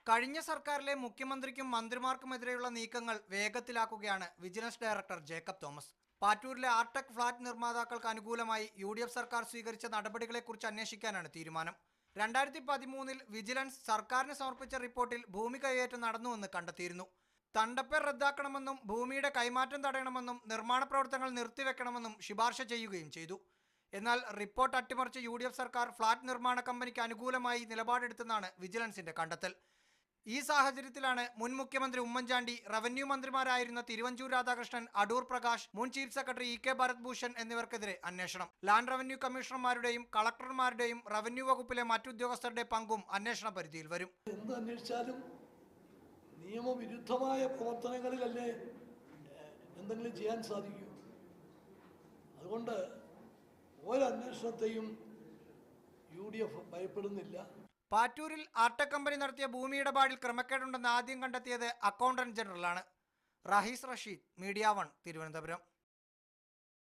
കഴിഞ്ഞ സർക്കാരിലെ മുഖ്യമന്ത്രിക്കും മന്ത്രിമാർക്കുമെതിരെയുള്ള നീക്കങ്ങൾ വേഗത്തിലാക്കുകയാണ് വിജിലൻസ് ഡയറക്ടർ ജേക്കബ് തോമസ്. പാറ്റൂരിലെ ആർടെക് ഫ്ളാറ്റ് നിർമ്മാതാക്കൾക്ക് അനുകൂലമായി യു.ഡി.എഫ് സർക്കാർ സ്വീകരിച്ച നടപടികളെക്കുറിച്ച് അന്വേഷിക്കാനാണ് തീരുമാനം. 2013 വിജിലൻസ് സർക്കാരിന് സമർപ്പിച്ച റിപ്പോർട്ടിൽ ഭൂമി കൈയേറ്റം നടന്നുവെന്ന് കണ്ടെത്തിയിരുന്നു. തണ്ടപ്പേർ റദ്ദാക്കണമെന്നും ഭൂമിയുടെ കൈമാറ്റം തടയണമെന്നും നിർമ്മാണ പ്രവർത്തനങ്ങൾ നിർത്തിവെക്കണമെന്നും ശുപാർശ ചെയ്യുകയും ചെയ്തു. എന്നാൽ റിപ്പോർട്ട് അട്ടിമറിച്ച് യു.ഡി.എഫ് സർക്കാർ ഫ്ളാറ്റ് നിർമ്മാണ കമ്പനിക്ക് അനുകൂലമായി നിലപാടെടുത്തെന്നാണ് വിജിലൻസിന്റെ കണ്ടെത്തൽ. ഈ സാഹചര്യത്തിലാണ് മുൻ മുഖ്യമന്ത്രി ഉമ്മൻചാണ്ടി, റവന്യൂ മന്ത്രിമാരായിരുന്ന തിരുവഞ്ചൂർ രാധാകൃഷ്ണൻ, അടൂർ പ്രകാശ്, മുൻ ചീഫ് സെക്രട്ടറി ഇ.കെ. ഭരത് ഭൂഷൺ എന്നിവർക്കെതിരെ അന്വേഷണം. ലാൻഡ് റവന്യൂ കമ്മീഷണർമാരുടെയും കളക്ടർമാരുടെയും റവന്യൂ വകുപ്പിലെ മറ്റുദ്യോഗസ്ഥരുടെ പങ്കും അന്വേഷണ പരിധിയിൽ വരും. എന്ത് അന്വേഷിച്ചാലും നിയമവിരുദ്ധമായ പ്രവർത്തനങ്ങളിലല്ലേ എന്തെങ്കിലും ചെയ്യാൻ സാധിക്കൂ. അതുകൊണ്ട് ഒരന്വേഷണത്തെയും യു.ഡി.എഫ് ഭയപ്പെടുന്നില്ല. പാറ്റൂരിൽ ആർടെക് കമ്പനി നടത്തിയ ഭൂമി ഇടപാടിൽ ക്രമക്കേടുണ്ടെന്ന് ആദ്യം കണ്ടെത്തിയത് അക്കൗണ്ടന്റ് ജനറലാണ്. റഹീസ് റഷീദ്, മീഡിയ 1, തിരുവനന്തപുരം.